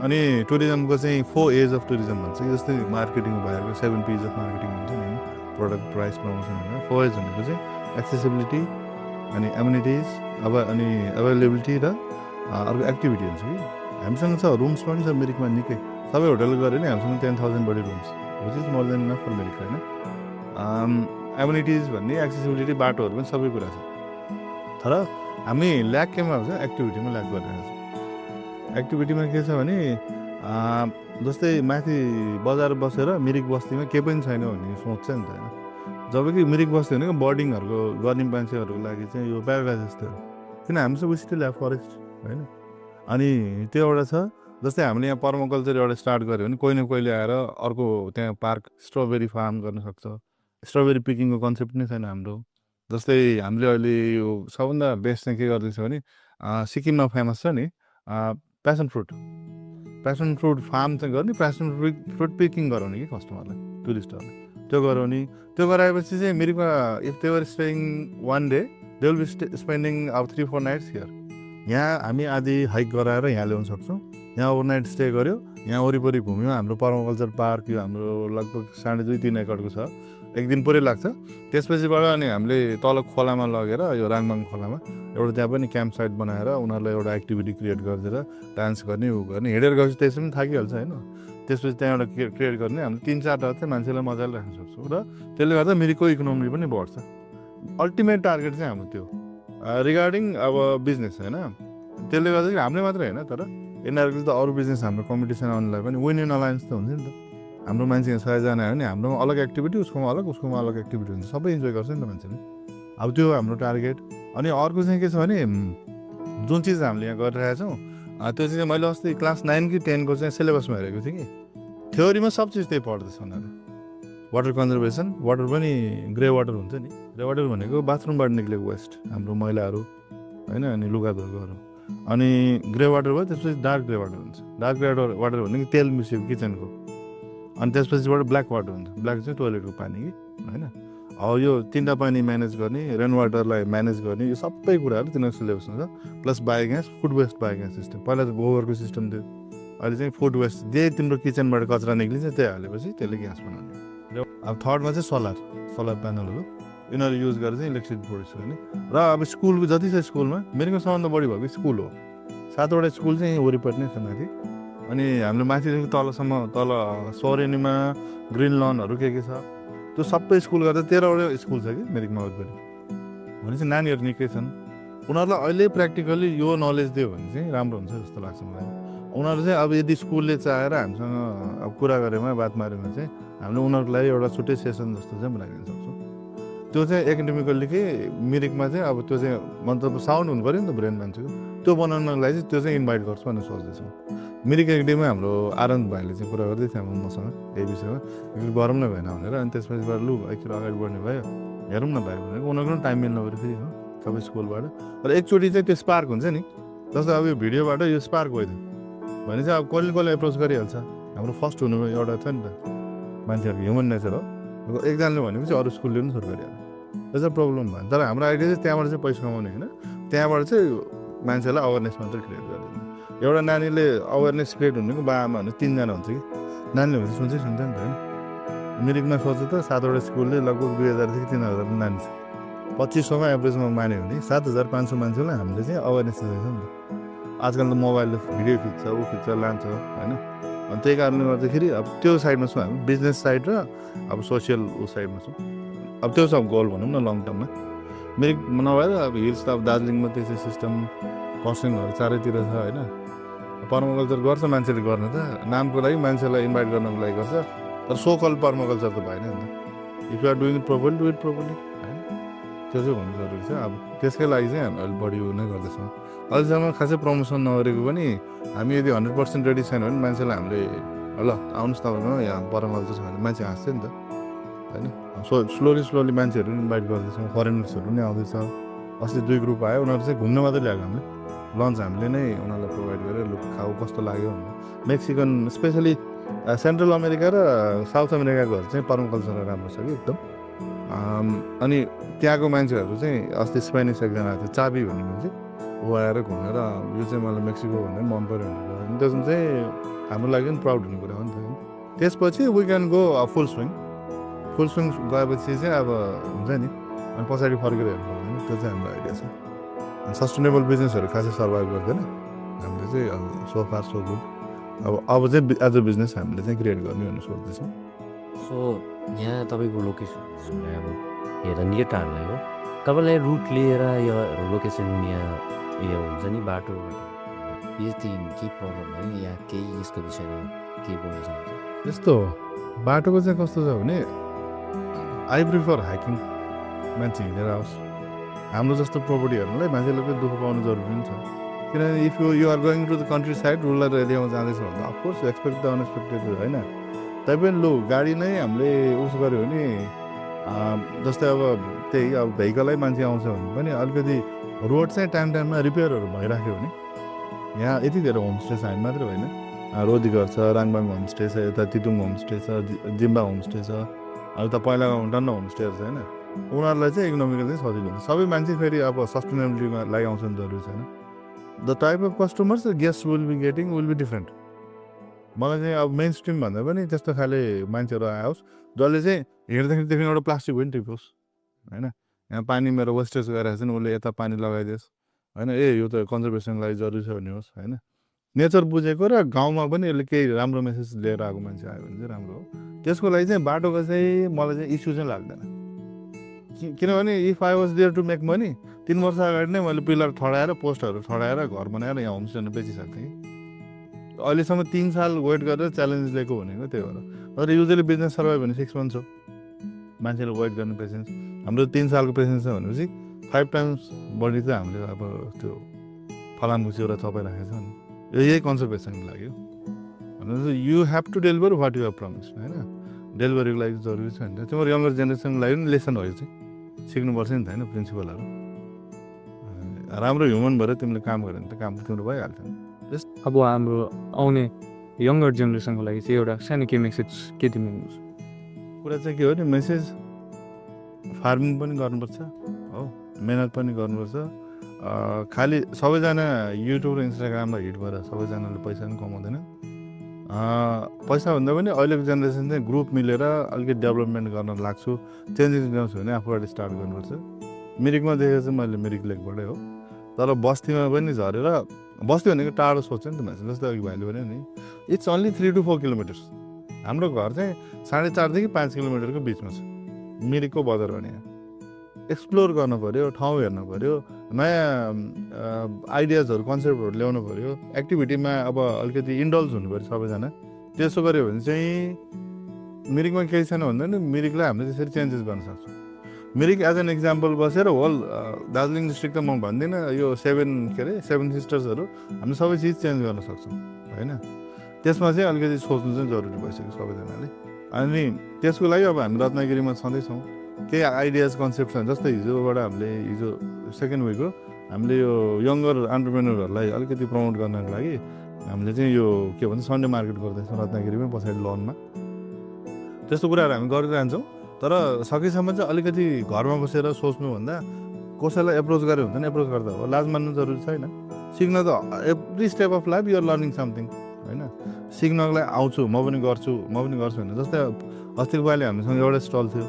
अनि टुरिज्मको चाहिँ 4 A's अफ टुरिज्म भन्छ जस्तै मार्केटिङ भएको 7 P's अफ मार्केटिङ हुन्छ नि प्रोडक्ट प्राइस प्रमोसन भनेर 4 A's भनेको चाहिँ एक्सेसिबिलिटी अनि एम्युनिटिज अनि अभाइलेबिलिटी र अर्को एक्टिभिटी हुन्छ कि हामीसँग छ रुम्स पनि छ मिरिकमा निकै सबै होटल गऱ्यो नि हामीसँग 10,000 बढी rooms which is more than enough for Mirik होइन एम्युनिटिज भन्ने एक्सेसिबिलिटी बाटोहरू पनि सबै कुरा छ तर हामी ल्याक केमा हुन्छ एक्टिभिटीमा ल्याक गरिरहेको छ एक्टिभिटीमा के छ भने जस्तै माथि बजार बसेर मिरिक बस्तीमा केही पनि छैन भन्ने सोच छ नि त होइन जबकि मिरिक बस्ती भनेको बर्डिङहरूको गर्ने मान्छेहरूको लागि चाहिँ यो प्याराडाइज जस्तो हो किन हामीसँग स्टिल ल्याब फरेस्ट होइन अनि त्यो एउटा छ जस्तै हामीले यहाँ पर्माकल्चर एउटा स्टार्ट गऱ्यो भने कोही न कोहीले आएर अर्को त्यहाँ पार्क स्ट्रबेरी फार्म गर्न सक्छ स्ट्रबेरी पिकिङको कन्सेप्ट नै छैन हाम्रो जस्तै हामीले अहिले यो सबभन्दा बेस्ट चाहिँ के गर्दैछ भने सिक्किममा फेमस छ नि प्यासन फ्रुट फार्म चाहिँ गर्ने प्यासन फ्रुट पिकिङ गराउने कि कस्टमरलाई टुरिस्टहरूलाई त्यो गराउने त्यो गराएपछि चाहिँ मिरिकमा if they were staying 1 day they will be spending अब 3-4 nights हियर यहाँ हामी आधी हाइक गराएर यहाँ ल्याउन सक्छौँ यहाँ ओभरनाइट स्टे गऱ्यो यहाँ वरिपरि घुम्यो हाम्रो पर्माकल्चर पार्क यो हाम्रो लगभग 2.5-3 एकरको छ एक दिन पुरै लाग्छ त्यसपछिबाट अनि हामीले तल खोलामा लगेर यो राङबाङ खोलामा एउटा त्यहाँ पनि क्याम्प साइट बनाएर उनीहरूलाई एउटा एक्टिभिटी क्रिएट गरिदिएर डान्स गर्ने ऊ गर्ने हिँडेर गएपछि त्यसमा पनि थाकिहाल्छ होइन त्यसपछि त्यहाँ एउटा क्रिएट गर्ने हामीले 3-4 रात चाहिँ मान्छेलाई मजाले राख्न सक्छौँ र त्यसले गर्दा मिरिकको इकोनोमी पनि बढ्छ अल्टिमेट टार्गेट चाहिँ हाम्रो त्यो रिगार्डिङ अब बिजनेस होइन त्यसले गर्दाखेरि हामीले मात्रै होइन तर इन्डाइरेक्टली त अरू बिजनेस हाम्रो कम्पिटिसन आउनलाई पनि विन इन अलायन्स त हुन्छ नि त हाम्रो मान्छे 100जना आयो भने हाम्रोमा अलग एक्टिभिटी उसकोमा अलग एक्टिभिटी हुन्छ सबै इन्जोय गर्छ नि त मान्छेले अब त्यो हाम्रो टार्गेट अनि अर्को चाहिँ के छ भने जुन चिज हामीले यहाँ गरिरहेछौँ त्यो चाहिँ मैले अस्ति क्लास 9 कि 10 को चाहिँ सिलेबसमा हेरेको थिएँ कि थ्योरीमा सब चिज त्यही पढ्दैछ उनीहरू वाटर कन्जर्भेसन वाटर पनि ग्रे वाटर हुन्छ नि ग्रे वाटर भनेको बाथरुमबाट निक्लेको वेस्ट हाम्रो मैलाहरू होइन अनि लुगा धोएकोहरू अनि ग्रे वाटर भयो त्यसपछि डार्क ग्रे वाटर हुन्छ डार्क ग्रे वाटर भनेको तेल मिसिएको किचनको अनि त्यसपछिबाट ब्ल्याक वाटर हुन्छ ब्ल्याक चाहिँ टोइलेटको पानी कि होइन अब यो 3टा पानी म्यानेज गर्ने रेन वाटरलाई म्यानेज गर्ने यो सबै कुराहरू तिनीहरूको सिलेबस हुन्छ plus biogas food waste biogas system पहिला त गोबरको सिस्टम थियो अहिले चाहिँ फुड वेस्ट जे तिम्रो किचनबाट कचरा निक्लिन्छ त्यही हालेपछि त्यसले ग्यास बनाउने अब थर्डमा चाहिँ सोलर प्यानलहरू यिनीहरू युज गरेर चाहिँ इलेक्ट्रिसिटी प्रोड्युस गर्ने र अब स्कुलको जति छ स्कुलमा मेरोको सबभन्दा बढी भएको स्कुल हो 7वटा स्कुल चाहिँ वरिपरि नै छ माथि अनि हाम्रो माथिदेखि तलसम्म तल सोरेनीमा ग्रिन लनहरू के छ त्यो सबै स्कुल गर्दा 13वटा स्कुल छ कि मिरिकमा वरिपरि भनेपछि नानीहरू निकै छन् उनीहरूलाई अहिले प्र्याक्टिकली यो नलेज दियो भने चाहिँ राम्रो हुन्छ जस्तो लाग्छ मलाई उनीहरू चाहिँ अब यदि स्कुलले चाहेर हामीसँग अब कुरा गरेमा बात माऱ्योमा चाहिँ हामीले उनीहरूको लागि एउटा छुट्टै सेसन जस्तो चाहिँ बनाइदिन सक्छौँ त्यो चाहिँ एकाडेमिकल्ली के मिरिकमा चाहिँ अब त्यो चाहिँ मतलब साउन्ड हुनु पऱ्यो नि त ब्रेन मान्छेको त्यो बनाउनको लागि चाहिँ त्यो चाहिँ इन्भाइट गर्छु भनेर सोच्दैछौँ मिरिक एकाडेमीमा हाम्रो आनन्द भाइले चाहिँ कुरा गर्दै थियो मसँग यही विषयमा एकचोटि गरौँ न भएन भनेर अनि त्यसपछिबाट लु एकचोटि अगाडि बढ्ने भयो हेरौँ न भाइ भनेको उनीहरूको पनि टाइम मिल्नु पऱ्यो फेरि हो सबै स्कुलबाट र एकचोटि चाहिँ त्यो स्पार्क हुन्छ नि जस्तो अब यो भिडियोबाट यो स्पार्क गइदियो भने चाहिँ अब कसले एप्रोच गरिहाल्छ हाम्रो फर्स्ट हुनु एउटा छ नि त मान्छेहरूको ह्युमन नेचर हो एकजनाले भनेपछि अरू स्कुलले पनि सुरु गरिहाल्छ त्यो चाहिँ प्रब्लम भयो तर हाम्रो आइडिया चाहिँ त्यहाँबाट चाहिँ पैसा कमाउने होइन त्यहाँबाट चाहिँ मान्छेलाई अवेरनेस मात्रै क्रिएट गरिदिनु एउटा नानीले अवेरनेस क्रिएट हुनुको बाबामा भने 3 जना हुन्छ कि नानीले भने सुन्छ नि त होइन मिरिकमा सोच्छ त 7वटा स्कुलले लगभग 2000 देखि 3000 नानी छ 2500मा एभरेजमा मान्यो भने 7500 मान्छेलाई हामीले चाहिँ अवेरनेस दिँदैछौँ नि त आजकल त मोबाइलले भिडियो खिच्छ ऊ खिच्छ लान्छ होइन अनि त्यही कारणले गर्दाखेरि अब त्यो साइडमा छौँ हामी बिजनेस साइड र अब सोसियल ऊ साइडमा छौँ अब त्यो छ गोल भनौँ न लङ टर्ममा मिरिकमा नभएर अब हिल्स त अब दार्जिलिङमा त्यसै सिस्टम खरसाङहरू चारैतिर छ होइन पर्माकल्चर गर्छ मान्छेले गर्न त नामको लागि मान्छेलाई इन्भाइट गर्नको लागि गर्छ तर सो कल पर्माकल्चर त भएन नि त if you are doing it properly do it properly होइन त्यो चाहिँ हुनु जरुरी छ अब त्यसकै लागि चाहिँ हामी अलिक बढी उ नै गर्दैछौँ अहिलेसम्म खासै प्रमोसन नगरेको पनि हामी यदि 100% रेडी छैन भने मान्छेलाई हामीले ल आउनुहोस् तपाईँको यहाँ पर्माकल्चर छ भने मान्छे हाँस्छ नि त होइन स्लोली मान्छेहरू पनि इन्भाइट गर्दैछौँ फरेनर्सहरू पनि आउँदैछ अस्ति 2 ग्रुप आयो उनीहरू चाहिँ घुम्न मात्रै ल्याएको हामीले लन्च हामीले नै उनीहरूलाई प्रोभाइड गरेर लु खाऊ कस्तो लाग्यो भनेर मेक्सिकन स्पेसली सेन्ट्रल अमेरिका र साउथ अमेरिकाकोहरू चाहिँ पर्माकल्चर राम्रो छ कि एकदम अनि त्यहाँको मान्छेहरू चाहिँ अस्ति स्पेनिस एकजना आएको थियो चाबी भन्ने मान्छे ऊ आएर घुमेर यो चाहिँ मलाई मेक्सिको भनेर मन पऱ्यो भनेर त्यसमा चाहिँ हाम्रो लागि पनि प्राउड हुने कुरा हो नि त त्यसपछि we can go full swing गएपछि चाहिँ अब हुन्छ नि अनि पछाडि फर्केर हेर्नु पर्दैन त्यो चाहिँ हाम्रो आइडिया छ अनि सस्टेनेबल बिजनेसहरू खासै सर्भाइभ गर्दैन हामीले चाहिँ अब सो फार सो गुड अब चाहिँ एज अ बिजनेस हामीले चाहिँ क्रिएट गर्ने भनेर सोच्दैछौँ सो यहाँ तपाईँको लोकेसन अब हेरेर निकै टाढो लाग्यो तपाईँलाई रुट लिएर यो लोकेसन यहाँ यो हुन्छ नि बाटो यो चाहिँ के प्रब्लम भयो या केही यसको विषयमा के बोल्न चाहन्छ यस्तो बाटोको चाहिँ कस्तो छ भने आई प्रिफर हाइकिङ मान्छे हिँडेर आओस् हाम्रो जस्तो प्रोपर्टीहरूलाई मान्छेले पनि दुःख पाउनु जरुरी पनि छ किनभने if you are going to the countryside rural एरियामा जाँदैछ भने अफकोर्स एक्सपेक्ट द अनएक्सपेक्टेड होइन तैपनि लु गाडी नै हामीले उस गऱ्यो भने जस्तै अब त्यही अब भेहिकलै मान्छे आउँछ भने पनि अलिकति रोड चाहिँ टाइममा रिपेयरहरू भइराख्यो भने यहाँ यति धेरै होमस्टे छ हामी मात्रै होइन रोदिगर छ राङबाङ होमस्टे छ यता तितुङ होमस्टे छ जिम्बा होमस्टे छ अब त पहिलाको टन्न होमस्टेहरू छ होइन उनीहरूलाई चाहिँ इकोनोमिकल चाहिँ सजिलो हुन्छ सबै मान्छे फेरि अब सस्टेनेबिलिटीमा लागि आउँछ नि जरुरी छैन the type of customers guest will be getting will be different मलाई चाहिँ अब मेन स्ट्रिम भन्दा पनि त्यस्तो खाले मान्छेहरू आओस् जसले चाहिँ हिँड्दाखेरि एउटा प्लास्टिक पनि टिपोस् होइन यहाँ पानी मेरो वेस्टेज गरिरहेको छ नि उसले यता पानी लगाइदियोस् होइन यो त कन्जर्भेसनको लागि जरुरी छ भन्ने होस् होइन नेचर बुझेको र गाउँमा पनि यसले केही राम्रो मेसेज लिएर आएको मान्छे आयो भने चाहिँ राम्रो हो त्यसको लागि चाहिँ बाटोको चाहिँ मलाई चाहिँ इस्यु चाहिँ लाग्दैन किनभने if I was there to make money 3 वर्ष अगाडि नै मैले पिलर ठडाएर पोस्टहरू ठडाएर घर बनाएर यहाँ होमस्टेहरू बेचिसक्थेँ कि अहिलेसम्म 3 साल वेट गरेर च्यालेन्ज लिएको भनेको त्यही भएर तर युजली बिजनेस सर्भाइभ भने 6 मन्थ्स हो मान्छेले वेट गर्ने पेसेन्स हाम्रो 3 सालको पेसेन्स छ भनेपछि 5 टाइम्स बढी चाहिँ हामीले अब त्यो फलामखुसी एउटा थपाइराखेको छ नि यही कन्जर्भेसनको लागि हो you have to deliver what you have promise होइन डेलिभरीको लागि जरुरी छ नि तिम्रो यङ्गर जेनेरेसनको लागि पनि लेसन हो यो चाहिँ सिक्नुपर्छ नि त होइन प्रिन्सिपलहरू राम्रो ह्युमन भएर तिमीले काम गर्यो भने त काम तिम्रो भइहाल्छ नि अब हाम्रो आउने यङ्गर जेनेरेसनको लागि चाहिँ एउटा सानो के मेसेज के दिनुहुन्छ कुरा चाहिँ के हो नि मेसेज फार्मिङ पनि गर्नुपर्छ हो मेहनत पनि गर्नुपर्छ खालि सबैजना युट्युब र इन्स्टाग्राममा हिट भएर सबैजनाले पैसा पनि कमाउँदैन पैसा भन्दा पनि अहिलेको जेनेरेसन चाहिँ ग्रुप मिलेर अलिकति डेभलपमेन्ट गर्न लाग्छु चेन्जेस ल्याउँछु भने आफूबाट स्टार्ट गर्नुपर्छ मिरिकमा देखेको चाहिँ मैले मिरिक लेकबाटै हो तर बस्तीमा पनि झरेर बस्ती भनेको टाढो सोध्छ नि त मान्छे जस्तै अघि भाइले भन्यो नि इट्स ओन्ली 3 to 4 किलोमिटर्स हाम्रो घर चाहिँ 4.5 देखि 5 किलोमिटरको बिचमा छ मिरिकको बजार भने एक्सप्लोर गर्नु पऱ्यो ठाउँ हेर्नु पऱ्यो नयाँ आइडियाजहरू कन्सेप्टहरू ल्याउनु पऱ्यो एक्टिभिटीमा अब अलिकति इन्डल्ज हुनु पऱ्यो सबैजना त्यसो गऱ्यो भने चाहिँ मिरिकमा केही छैन भन्दा नि मिरिकलाई हामीले त्यसरी चेन्जेस गर्न सक्छौँ मिरिक एज एन इक्जाम्पल बसेर होल दार्जिलिङ डिस्ट्रिक्ट त म भन्दिनँ यो 7 सिस्टर्सहरू हामीले सबै चिज चेन्ज गर्न सक्छौँ होइन त्यसमा चाहिँ अलिकति सोच्नु चाहिँ जरुरी भइसक्यो सबैजनाले अनि त्यसको लागि अब हामी रत्नगिरीमा छँदैछौँ केही आइडियाज कन्सेप्ट छ जस्तै हिजोबाट हामीले हिजो सेकेन्ड विक हो हामीले यो यङ्गर एन्टरप्रेन्योरहरूलाई अलिकति प्रमोट गर्नको लागि हामीले चाहिँ यो के भन्छ सन्डे मार्केट गर्दैछौँ रत्नगिरीमै पछाडि लनमा त्यस्तो कुराहरू हामी गरिरहन्छौँ तर सकेसम्म चाहिँ अलिकति घरमा बसेर सोच्नुभन्दा कसैलाई एप्रोच गऱ्यो भने एप्रोच गर्दा हो लाज मान्नु जरुरी छैन सिक्न त every step of life you're learning something होइन सिक्नको लागि आउँछु म पनि गर्छु भने जस्तै अस्तिको पालि हामीसँग एउटा स्टल थियो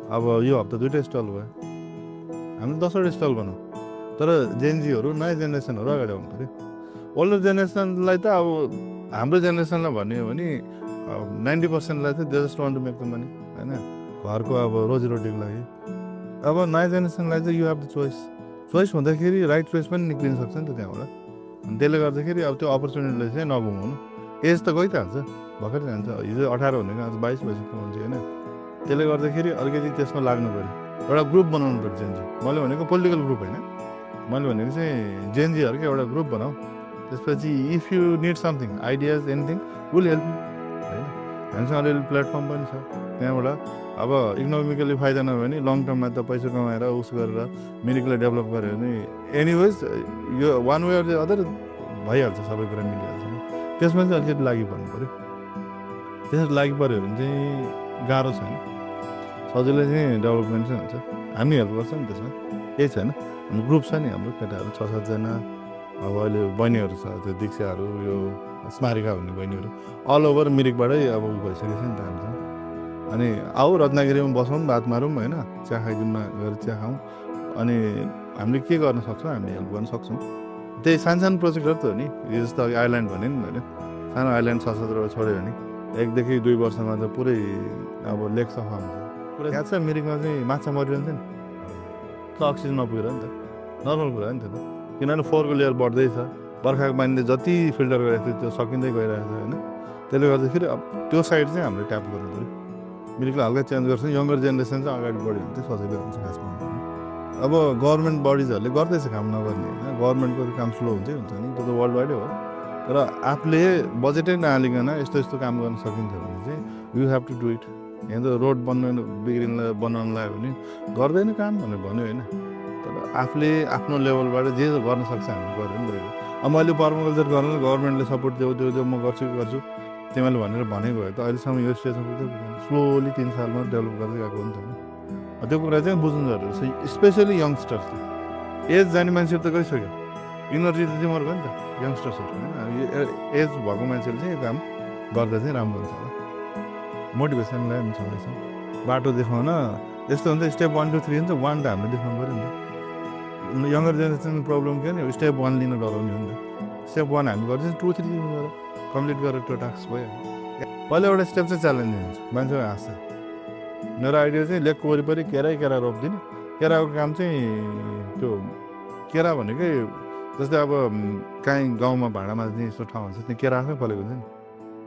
अब यो हप्ता 2टा स्टल भयो हामीले 10वटा स्टल बनाऊँ तर जेनजीहरू नयाँ जेनेरेसनहरू अगाडि आउनु पऱ्यो ओल्डर जेनेरेसनलाई त अब हाम्रो जेनेरेसनलाई भन्ने हो भने 90%लाई चाहिँ they just want to make the money होइन, घरको अब रोजीरोटीको लागि। अब नयाँ जेनेरेसनलाई चाहिँ यु हेभ द चोइस हुँदाखेरि राइट चोइस पनि निक्लिन सक्छ नि त त्यहाँबाट। अनि त्यसले गर्दाखेरि अब त्यो अपर्च्युनिटीलाई चाहिँ नगुमाउनु। एज त गइ त हाल्छ, भर्खर जान्छ। हिजो 18 भनेको आज 22 भइसक्यो मान्छे होइन। त्यसले गर्दाखेरि अलिकति त्यसमा लाग्नु पऱ्यो, एउटा ग्रुप बनाउनु पऱ्यो जेनजी। मैले भनेको पोलिटिकल ग्रुप होइन, मैले भनेको चाहिँ जेनजीहरूको एउटा ग्रुप बनाऊ। त्यसपछि if you need something ideas anything will help you होइन। हामीसँग अलिअलि प्लेटफर्म पनि छ त्यहाँबाट। अब इकोनोमिकली फाइदा नभयो भने लङ टर्ममा त पैसा कमाएर उस गरेर मिरिकलाई डेभलप गऱ्यो भने एनिवेज यो वान वे अर अदर भइहाल्छ, सबै कुरा मिलिहाल्छ। त्यसमा चाहिँ अलिकति लागि पर्नु पऱ्यो। त्यसरी लागि पऱ्यो भने चाहिँ गाह्रो छैन, सजिलै चाहिँ डेभलपमेन्ट चाहिँ हुन्छ। हामी हेल्प गर्छ नि त्यसमा, केही छैन। अनि ग्रुप छ नि हाम्रो केटाहरू 6-7 जना। अब अहिले बहिनीहरू छ, त्यो दीक्षाहरू, यो स्मारिका भन्ने बहिनीहरू अल ओभर मिरिकबाटै अब उ भइसकेको छ नि त हामीसँग। अनि आऊ रत्नगिरीमा बसौँ, बात मारौँ होइन, चिया खाइदिउँ न गएर चिया खाऊँ। अनि हामीले के गर्न सक्छौँ, हामीले हेल्प गर्न सक्छौँ। त्यही सानो प्रोजेक्टहरू त हो नि। यो जस्तो अघि आइल्यान्ड भने नि मैले, सानो आइल्यान्ड 6-7 छोड्यो भने 1 देखि 2 वर्षमा त पुरै अब लेक सफा हुन्छ। पुरा याद छ मिरिकमा चाहिँ माछा मरिरहन्छ नि त, अक्सिजन नपुगेर नि त, नर्मल कुरा नि त। किनभने 4को लेयर बढ्दैछ, बर्खाको पानीले जति फिल्टर गरेको थियो त्यो सकिँदै गइरहेको छ होइन। त्यसले गर्दाखेरि अब त्यो साइड चाहिँ हामीले ट्याप गर्नु पऱ्यो। मिरिकलाई हल्का चेन्ज गर्छ, यङ्गर जेनेरेसन चाहिँ अगाडि बढ्यो भने चाहिँ सजिलो हुन्छ खासमा। अब गभर्मेन्ट बडिजहरूले गर्दैछ काम नगर्ने होइन, गभर्मेन्टको काम स्लो हुन्छ नि, त्यो त वर्ल्ड वाइडै हो। तर आफूले बजेटै नहालिकन यस्तो यस्तो काम गर्न सकिन्छ भने चाहिँ you have to do it. यहाँ त रोड बनाउनु लाग्यो भने गर्दैन काम भनेर भन्यो होइन। तर आफूले आफ्नो लेभलबाट जे गर्न सक्छ हामीले गऱ्यो नि गयो। अब मैले पर्माकल्चर गर्नलाई गभर्मेन्टले सपोर्ट देऊ म गर्छु तिमीले भनेर भनेको भए त अहिलेसम्म यो स्टेजमा पुग्दैन। स्लोली 3 सालमा डेभलप गर्दै गएको नि त होइन। त्यो कुरा चाहिँ बुझ्नु जरुरी छ, स्पेसली यङ्स्टर्सले। एज जाने मान्छेहरू त गइसक्यो, इनर्जी त चाहिँ मर्को नि त यङ्स्टर्सहरू होइन। एज भएको मान्छेले चाहिँ यो काम गर्दा चाहिँ राम्रो हुन्छ होला, मोटिभेसनलाई पनि छँदैछ। बाटो देखाउन यस्तो हुन्छ, स्टेप 1 2 3 हुन्छ, 1 त हामीले देखाउनु पऱ्यो नि त। यङ्गर जेनेरेसन प्रब्लम के नि स्टेप 1 लिन डराउने हो नि त। स्टेप 1 हामी गर्दैछ, 2 3 गरेर कम्प्लिट गरेर त्यो टास्क भयो। पहिला एउटा स्टेप चाहिँ च्यालेन्ज हुन्छ, मान्छे हाँस्छ। मेरो आइडिया चाहिँ लेकको वरिपरि केरा रोपिदिने। केराको काम चाहिँ त्यो केरा भनेकै जस्तै अब काहीँ गाउँमा भाँडामा चाहिँ यस्तो ठाउँ हुन्छ त्यहाँ केरा आफै फलेको हुन्छ नि।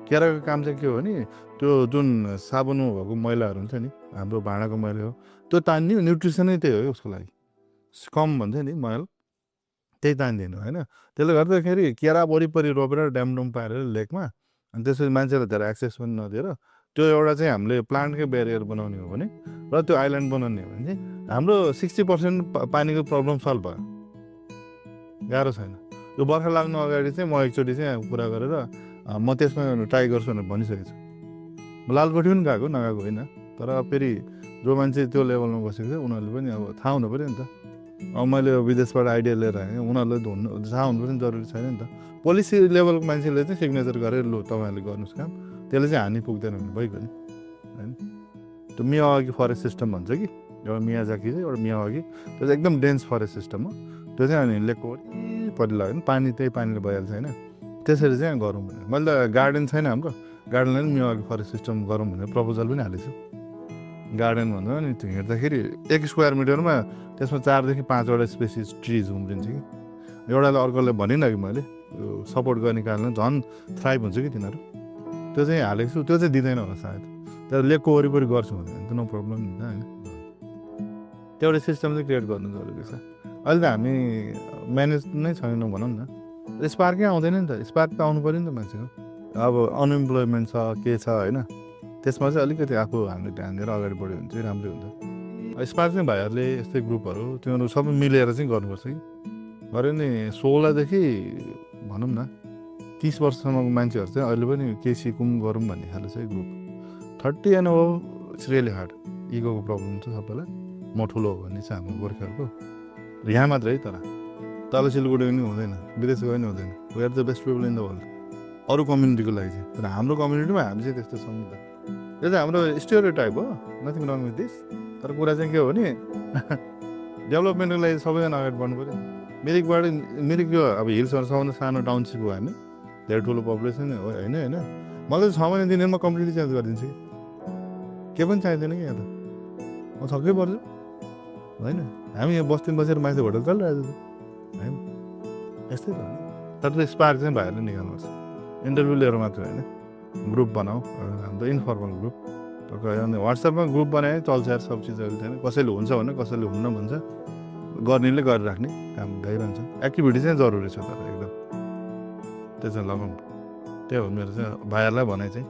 केराको काम चाहिँ के हो भने त्यो जुन साबुनमा भएको मैलाहरू हुन्छ नि, हाम्रो भाँडाको मैला हो त्यो तान्ने, न्युट्रिसनै त्यही हो उसको लागि। कम भन्छ नि मैल, त्यही तान्दिनु होइन। त्यसले गर्दाखेरि केरा वरिपरि रोपेर ड्यामडुम पारेर लेकमा, अनि त्यसपछि मान्छेलाई धेरै एक्सेस पनि नदिएर त्यो एउटा चाहिँ हामीले प्लान्टकै ब्यारियर बनाउने हो भने र त्यो आइल्यान्ड बनाउने हो भने चाहिँ हाम्रो 60% पानीको प्रब्लम सल्भ भयो, गाह्रो छैन। यो बर्खा लाग्नु अगाडि चाहिँ म एकचोटि चाहिँ कुरा गरेर म त्यसमा ट्राई गर्छु भनेर भनिसकेको छु। म लालकोठी पनि गएको नगएको होइन, तर फेरि जो मान्छे त्यो लेभलमा बसेको छ उनीहरूले पनि अब थाहा हुनु पऱ्यो नि त। अब मैले विदेशबाट आइडिया लिएर आएँ, उनीहरूलाई थाहा हुनु पनि जरुरी छैन नि त। पोलिसी लेभलको मान्छेले चाहिँ सिग्नेचर गरेर लु तपाईँहरूले गर्नुहोस् काम, त्यसले चाहिँ हानि पुग्दैन भने भइगयो नि होइन। त्यो मियावाकी फरेस्ट सिस्टम भन्छ कि, एउटा मियाजाकी चाहिँ एउटा मियावाकी, त्यो चाहिँ एकदम डेन्स फरेस्ट सिस्टम हो। त्यो चाहिँ अनि लेकको वरिपरि लाग्यो भने पानी त्यही पानीले भइहाल्छ होइन। त्यसरी चाहिँ गरौँ भनेर मैले त गार्डन छैन हाम्रो, गार्डनलाई पनि मियावाकी फरेस्ट सिस्टम गरौँ भनेर प्रपोजल पनि हालेको छु। गार्डन भन्दा नि त्यो हेर्दाखेरि 1 स्क्वायर मिटरमा त्यसमा 4 देखि 5वटा स्पेसिस ट्रिज उम्रिन्छ कि। एउटाले अर्कोले भनिनँ कि मैले सपोर्ट गर्ने कारणले झन् थ्राइभ हुन्छ कि तिनीहरू। त्यो चाहिँ हालेको छु, त्यो चाहिँ दिँदैन होला सायद। तर लेकको वरिपरि गर्छु भने त नो प्रब्लम हुन्छ होइन। त्यो एउटा सिस्टम चाहिँ क्रिएट गर्नु जरुरी छ। अहिले त हामी म्यानेज नै छैनौँ भनौँ न। स्पार्कै आउँदैन नि त, स्पार्क त आउनु पऱ्यो नि त मान्छेको। अब अनइम्प्लोइमेन्ट छ के छ होइन, त्यसमा चाहिँ अलिकति आफू हामीले ध्यान दिएर अगाडि बढ्यो भने चाहिँ राम्रै हुन्छ। स्पार्क चाहिँ भाइहरूले यस्तै ग्रुपहरू तिनीहरू सबै मिलेर चाहिँ गर्नुपर्छ कि। गऱ्यो नि 16देखि भनौँ न 30 वर्षसम्मको मान्छेहरू चाहिँ अहिले पनि के सिकौँ गरौँ भन्ने खाले चाहिँ ग्रुप। 30 एन्ड अब इट्स रियली हार्ड। इगोको प्रब्लम छ सबैलाई, म ठुलो हो भन्ने चाहिँ हाम्रो गोर्खाहरूको। यहाँ मात्रै है, तर तल सिलगढी पनि हुँदैन, विदेश गयो पनि हुँदैन। We are the best people in the world अरू कम्युनिटीको लागि चाहिँ। तर हाम्रो कम्युनिटीमा हामी चाहिँ त्यस्तो छौँ नि त। यो चाहिँ हाम्रो स्टेरियोटाइप हो, नथिङ रङ विथ दिस। तर कुरा चाहिँ के हो भने डेभलपमेन्टको लागि सबैजना अगाडि बढ्नु पऱ्यो। मिरिक यो अब हिल्सहरू सबभन्दा सानो टाउनसिप हो हामी, धेरै ठुलो पपुलेसन हो होइन होइन मलाई 6 महिना दिने म कम्प्लिटली चेन्ज गरिदिन्छु कि के पनि चाहिँदैन कि यहाँ त म छक्कै पर्छु होइन हामी यहाँ बस्तीमा बसेर मान्छे होटल चलिरहेको छ होइन यस्तै त तर त्यो स्पार्क चाहिँ भाइहरूले निकाल्नुपर्छ इन्टरभ्यू लिएर मात्र होइन ग्रुप बनाऊ हाम्रो इन्फर्मल ग्रुप अनि वाट्सएपमा ग्रुप बनाए चल्छ यार सब चिज अहिले छैन कसैले हुन्छ भने कसैले हुन्न भन्छ गर्नेले गरिराख्ने काम भइरहन्छ एक्टिभिटी चाहिँ जरुरी छ तर एकदम त्यो चाहिँ लगाउनु त्यही हो मेरो चाहिँ भाइहरूलाई भनाइ चाहिँ